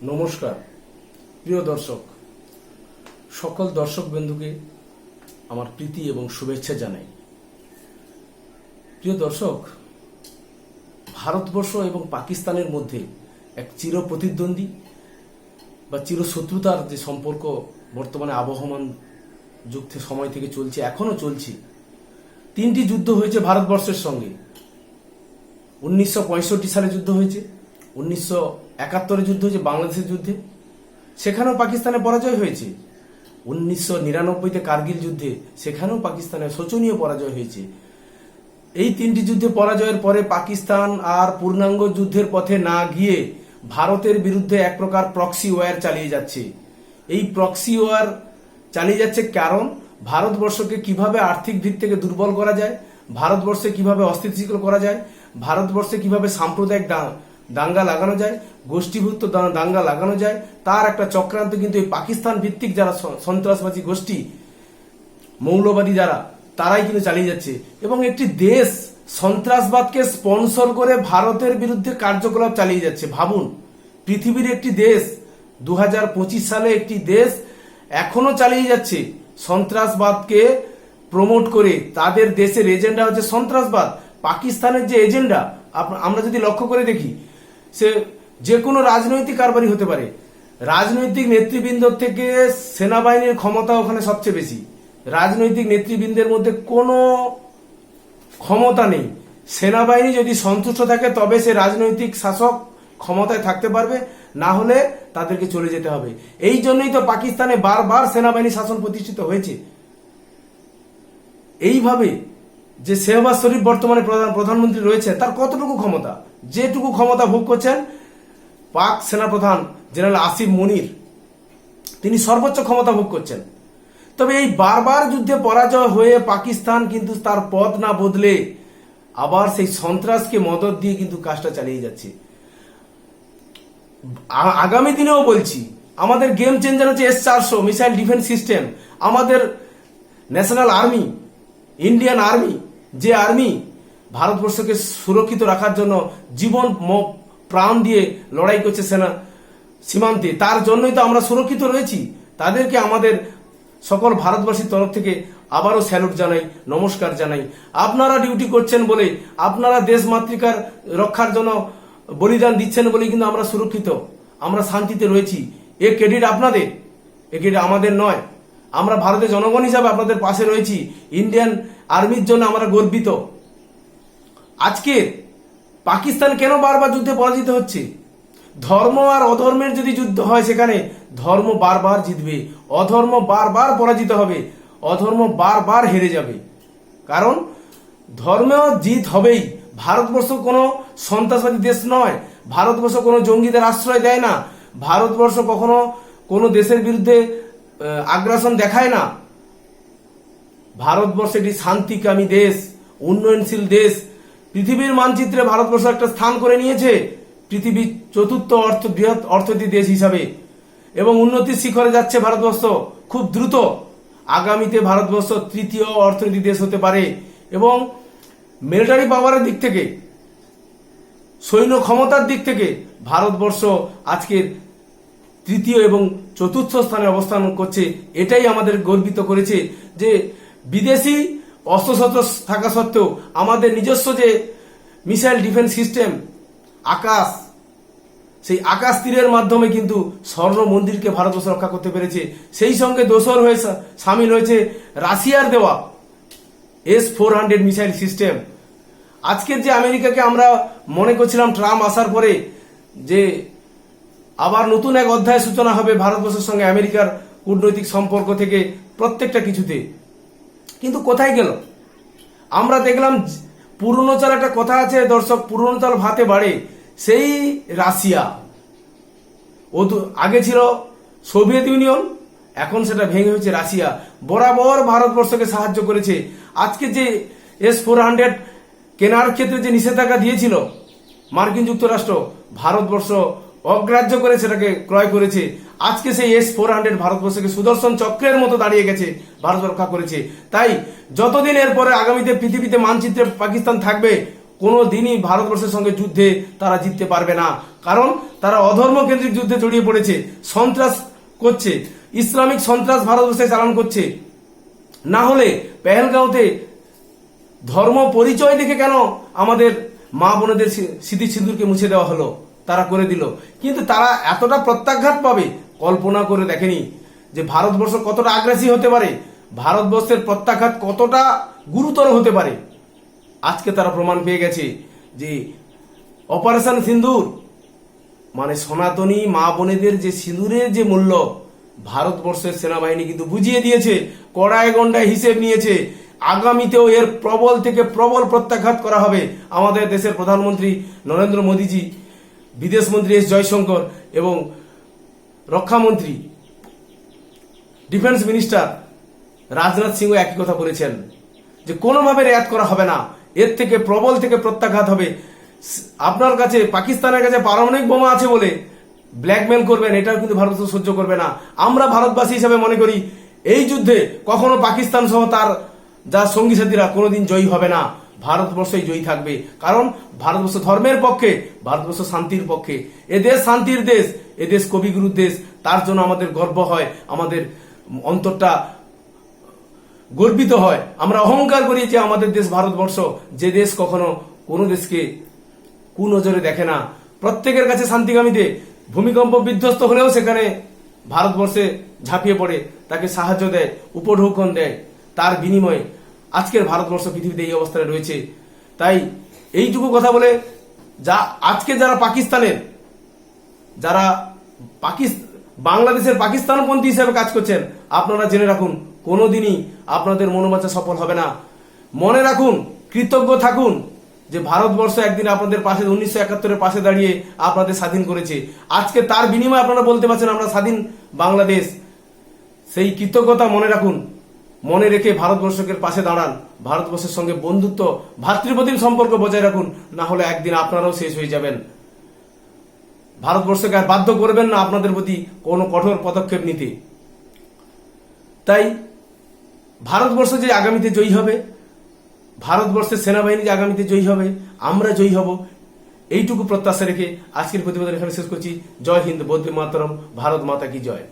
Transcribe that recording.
নমস্কার প্রিয় দর্শক, সকল দর্শক বন্ধুকে আমার প্রীতি এবং শুভেচ্ছা জানাই। প্রিয় দর্শক, ভারতবর্ষ এবং পাকিস্তানের মধ্যে এক চির প্রতিদ্বন্দ্বী বা চিরশত্রুতার যে সম্পর্ক বর্তমানে আবহমান সময় থেকে চলছে, এখনো চলছে। তিনটি যুদ্ধ হয়েছে ভারতবর্ষের সঙ্গে। 1965 সালে যুদ্ধ হয়েছে, 1971 যুদ্ধ হয়েছে বাংলাদেশের যুদ্ধে, সেখানেও পাকিস্তানের পরাজয় হয়েছে। 1999-তে কার্গিল যুদ্ধে, সেখানেও পাকিস্তানের শোচনীয় পরাজয় হয়েছে। এই তিনটি যুদ্ধে পরাজয়ের পরে পাকিস্তান আর পূর্ণাঙ্গ যুদ্ধের পথে না গিয়ে ভারতের বিরুদ্ধে এক প্রকার প্রক্সি ওয়ার চালিয়ে যাচ্ছে। এই প্রক্সি ওয়ার চালিয়ে যাচ্ছে কারণ ভারতবর্ষকে কিভাবে আর্থিক দিক থেকে দুর্বল করা যায়, ভারতবর্ষে কিভাবে অস্থিতিশীল করা যায়, ভারতবর্ষে কিভাবে সাম্প্রদায়িক দাঙ্গা লাগানো যায়, গোষ্ঠীভুক্ত দাঙ্গা লাগানো যায়, তার একটা চক্রান্ত কিন্তু এই পাকিস্তান ভিত্তিক যারা সন্ত্রাসবাদী গোষ্ঠী, মৌলবাদী যারা, তারাই কিন্তু চালিয়ে যাচ্ছে। এবং একটি দেশ সন্ত্রাসবাদকে স্পন্সর করে ভারতের বিরুদ্ধে কার্যকলাপ চালিয়ে যাচ্ছে। ভাবুন, পৃথিবীর একটি দেশ 2025 সালে একটি দেশ এখনো চালিয়ে যাচ্ছে সন্ত্রাসবাদকে প্রমোট করে। তাদের দেশের এজেন্ডা হচ্ছে সন্ত্রাসবাদ। পাকিস্তানের যে এজেন্ডা আমরা যদি লক্ষ্য করে দেখি, সে যে কোনো রাজনৈতিক কারবারি হতে পারে। রাজনৈতিক নেতৃবৃন্দ থেকে সেনাবাহিনীর ক্ষমতা ওখানে সবচেয়ে বেশি। রাজনৈতিক নেতৃবৃন্দের মধ্যে কোনো ক্ষমতা নেই। সেনাবাহিনী যদি সন্তুষ্ট থাকে তবে সে রাজনৈতিক শাসক ক্ষমতায় থাকতে পারবে, না হলে তাদেরকে চলে যেতে হবে। এই জন্যই তো পাকিস্তানে বারবার সেনাবাহিনী শাসন প্রতিষ্ঠিত হয়েছে। এইভাবে যে শেহবাজ শরীফ বর্তমানে প্রধানমন্ত্রী রয়েছে, তার কতটুকু ক্ষমতা? যেটুকু ক্ষমতা ভোগ করছেন পাক সেনাপ্রধান জেনারেল আসিফ মনির, তিনি সর্বোচ্চ ক্ষমতা ভোগ করছেন। তবে এই বারবার যুদ্ধে পরাজয় হয়ে পাকিস্তান কিন্তু তার পথ না বদলে আবার সেই সন্ত্রাসকে মদত দিয়ে কিন্তু কাজটা চালিয়ে যাচ্ছে। আগামী দিনেও বলছি, আমাদের গেম চেঞ্জার হচ্ছে S-400 মিসাইল ডিফেন্স সিস্টেম। আমাদের ন্যাশনাল আর্মি, ইন্ডিয়ান আর্মি, যে আর্মি ভারতবর্ষকে সুরক্ষিত রাখার জন্য জীবন প্রাণ দিয়ে লড়াই করছে সেনা সীমান্তে, তার জন্যই তো আমরা সুরক্ষিত রয়েছি। তাদেরকে আমাদের সকল ভারতবাসীর তরফ থেকে আবারও স্যালুট জানাই, নমস্কার জানাই। আপনারা ডিউটি করছেন বলে, আপনারা দেশ মাতৃকার রক্ষার জন্য বলিদান দিচ্ছেন বলে কিন্তু আমরা সুরক্ষিত, আমরা শান্তিতে রয়েছি। এ ক্রেডিট আপনাদের, এ ক্রেডিট আমাদের নয়। আমরা ভারতের জনগণ হিসাবে আপনাদের পাশে রয়েছি। ইন্ডিয়ান আর্মির জন্য আমরা গর্বিত। আজকে পাকিস্তান কেন বারবার যুদ্ধে পরাজিত হচ্ছে? ধর্ম আর অধর্মের যদি যুদ্ধ হয়, সেখানে ধর্ম বারবার জিতবে, অধর্ম বারবার পরাজিত হবে, অধর্ম বারবার হেরে যাবে। কারণ ধর্মেও জিত হবেই। ভারতবর্ষ কোনো সন্ত্রাসবাদী দেশ নয়, ভারতবর্ষ কোনো জঙ্গিদের আশ্রয় দেয় না, ভারতবর্ষ কখনো কোনো দেশের বিরুদ্ধে আগ্রাসন দেখায় না। ভারতবর্ষ একটি শান্তিকামী দেশ, উন্নয়নশীল দেশ। পৃথিবীর মানচিত্রে ভারতবর্ষ একটা স্থান করে নিয়েছে পৃথিবীর চতুর্থ বৃহৎ অর্থনীতি দেশ হিসাবে, এবং উন্নতির শিখরে যাচ্ছে ভারতবর্ষ খুব দ্রুত। আগামীতে ভারতবর্ষ তৃতীয় অর্থনীতি দেশ হতে পারে। এবং মিলিটারি পাওয়ারের দিক থেকে, সৈন্য ক্ষমতার দিক থেকে ভারতবর্ষ আজকের তৃতীয় এবং চতুর্থ স্থানে অবস্থান করছে। এটাই আমাদের গর্বিত করেছে যে বিদেশি অস্ত্রশস্ত্র থাকা সত্ত্বেও আমাদের নিজস্ব যে মিসাইল ডিফেন্স সিস্টেম আকাশ, সেই আকাশ তীরের মাধ্যমে কিন্তু স্বর্ণ মন্দিরকে ভারতবর্ষ রক্ষা করতে পেরেছে। সেই সঙ্গে দোসর হয়ে সামিল হয়েছে রাশিয়ার দেওয়া S-400 মিসাইল সিস্টেম। আজকের যে আমেরিকাকে আমরা মনে করছিলাম ট্রাম্প আসার পরে যে আবার নতুন এক অধ্যায় সূচনা হবে ভারতবর্ষের সঙ্গে আমেরিকার কূটনৈতিক সম্পর্ক থেকে প্রত্যেকটা কিছুতে, কিন্তু কোথায় গেল? আমরা দেখলাম পুরনো চাল, একটা কথা আছে দর্শক, পুরনো চাল ভাতে বাড়ে। সেই রাশিয়া, ও আগে ছিল সোভিয়েত ইউনিয়ন, এখন সেটা ভেঙে হয়েছে রাশিয়া, বরাবর ভারতবর্ষকে সাহায্য করেছে। আজকে যে S-400 কেনার ক্ষেত্রে যে নিষেধাজ্ঞা দিয়েছিল মার্কিন যুক্তরাষ্ট্র, ভারতবর্ষ অগ্রাহ্য করে সেটাকে ক্রয় করেছে। আজকে সেই S-400 ভারতবর্ষকে সুদর্শন চক্রের মতো দাঁড়িয়ে গেছে, ভারত রক্ষা করেছে। তাই যতদিন এরপরে আগামীতে পৃথিবীতে মানচিত্রে পাকিস্তান থাকবে, কোনো দিনই ভারতবর্ষের সঙ্গে যুদ্ধে তারা জিততে পারবে না, কারণ তারা অধর্ম কেন্দ্রিক যুদ্ধে জড়িয়ে পড়েছে, সন্ত্রাস করছে, ইসলামিক সন্ত্রাস ভারতবর্ষে চালান করছে। না হলে পেহেলগাঁওতে ধর্ম পরিচয় দেখে কেন আমাদের মা বোনেদের স্মৃতি সিঁদুরকে মুছে দেওয়া হলো, তারা করে দিল। কিন্তু তারা এতটা প্রত্যাঘাত পাবে কল্পনা করে দেখেনি যে ভারতবর্ষ কতটা আগ্রাসী হতে পারে, ভারতবর্ষের প্রত্যাঘাত কতটা গুরুতর হতে পারে। আজকে তারা প্রমাণ পেয়ে গেছে যে অপারেশন সিন্দুর মানে সনাতনী মা বোনেদের যে সিঁদুরের যে মূল্য ভারতবর্ষের সেনাবাহিনী কিন্তু বুঝিয়ে দিয়েছে, কড়ায় গন্ডায় হিসেব নিয়েছে। আগামীতেও এর প্রবল থেকে প্রবল প্রত্যাঘাত করা হবে। আমাদের দেশের প্রধানমন্ত্রী নরেন্দ্র মোদীজি, বিদেশ মন্ত্রী এস জয়শঙ্কর এবং রক্ষামন্ত্রী ডিফেন্স মিনিস্টার রাজনাথ সিংও একই কথা বলেছেন যে কোনোভাবে রেয়াত করা হবে না, এর থেকে প্রবল থেকে প্রত্যাঘাত হবে। আপনার কাছে পাকিস্তানের কাছে পারমাণবিক বোমা আছে বলে ব্ল্যাকমেল করবেন, এটাও কিন্তু ভারতবর্ষ সহ্য করবে না। আমরা ভারতবাসী হিসাবে মনে করি এই যুদ্ধে কখনো পাকিস্তান সহ তার যা সঙ্গী সাথীরা কোনোদিন জয়ী হবে না, ভারতবর্ষই জয়ী থাকবে। কারণ ভারতবর্ষ ধর্মের পক্ষে, ভারতবর্ষ শান্তির পক্ষে। এদেশ শান্তির দেশ, এদেশ কবিগুরুর দেশ। তার জন্য আমাদের গর্ব হয়, আমাদের অন্তরটা গর্বিত হয়, আমরা অহংকার করি যে আমাদের দেশ ভারতবর্ষ, যে দেশ কখনো কোনো দেশকে কুনজরে দেখে না, প্রত্যেকের কাছে শান্তিকামীতে। ভূমিকম্প বিধ্বস্ত হলেও সেখানে ভারতবর্ষে ঝাঁপিয়ে পড়ে তাকে সাহায্য দেয়, উপঢৌকন দেয়। তার বিনিময়ে আজকের ভারতবর্ষ পৃথিবীতে এই অবস্থায় রয়েছে। তাই এইটুকু কথা বলে যা আজকে যারা পাকিস্তানের, যারা বাংলাদেশের পাকিস্তানপন্থী হিসেবে কাজ করছেন, আপনারা জেনে রাখুন কোনোদিনই আপনাদের মনোবাঞ্ছা সফল হবে না। মনে রাখুন, কৃতজ্ঞ থাকুন যে ভারতবর্ষ একদিন আপনাদের পাশে 1971-এর পাশে দাঁড়িয়ে আপনাদের স্বাধীন করেছে। আজকে তার বিনিময়ে আপনারা বলতে পারছেন আমরা স্বাধীন বাংলাদেশ। সেই কৃতজ্ঞতা মনে রাখুন, মনে রেখে ভারতবর্ষের পাশে দাঁড়ান, ভারতবর্ষের সঙ্গে বন্ধুত্ব ভাতৃপ্রতিম সম্পর্ক বজায় রাখুন। না হলে একদিন আপনারাও শেষ হয়ে যাবেন। ভারতবর্ষকে আর বাধ্য করবেন না আপনাদের প্রতি কোনো কঠোর পদক্ষেপ নিতে। তাই ভারতবর্ষ যে আগামীতে জয়ী হবে, ভারতবর্ষের সেনাবাহিনী যে আগামীতে জয়ী হবে, আমরা জয়ী হব, এইটুকু প্রত্যাশা রেখে আজকের প্রতিবেদন এখানে শেষ করছি। জয় হিন্দ, বন্দে মাতরম, ভারত মাতা কি জয়।